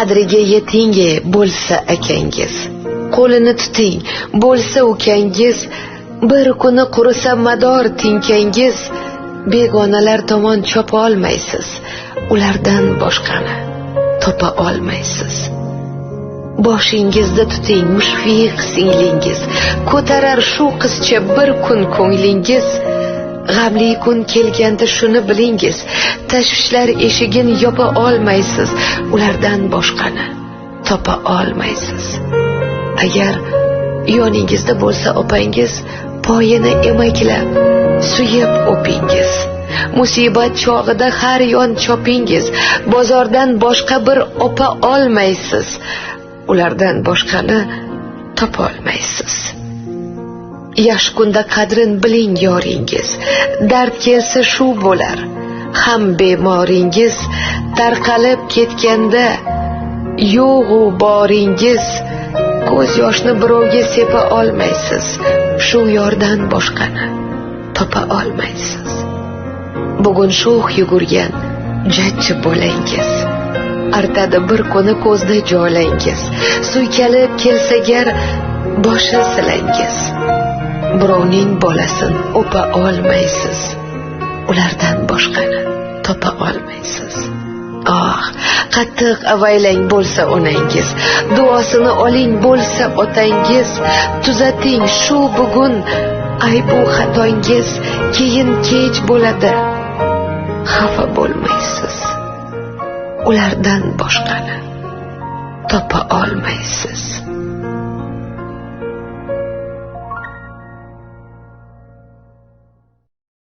qadriga yeting bo'lsa akangiz, qo'lini tuting bo'lsa ukangiz, bir kuni qurisa mador tinkangiz, begonalar tomon chopa olmaysiz, ulardan boshqani topa olmaysiz. Boshingizda tuting mushfiq singlingiz, ko'tarar shu qizcha bir kun ko'nglingiz. G'amli kun kelganda shuni bilingiz, tashvishlar eshigin yopa olmaysiz, ulardan boshqani topa olmaysiz. Agar yoningizda bo'lsa opangiz, poyini emaklab suyib o'pingiz. Musibat chog'ida har yon chopingiz, bozordan boshqa bir opa olmaysiz, ulardan boshqani topa olmaysiz. Yosh kunda qadrin biling yoringiz, dard kelsa shu bo'lar, ham bemoringiz, tarqalib ketganda yo'g'u boringiz, ko'z yoshni birovga sepa olmaysiz, shu yordan boshqani topa olmaysiz. Bugun sho'x yugurgan jajji bo'langiz, artadi bir kuni ko'zda joylangiz, suykalib kelsa gar boshi silangiz. Birovning bolasin o'pa olmaysiz, ulardan boshqani topa olmaysiz. Qattiq avaylang bo'lsa onangiz, duosini oling bo'lsa otangiz, tuzating shu bugun aybu xatongiz, keyin kech bo'ladi, xafa bo'lmaysiz, ulardan boshqani topa olmaysiz.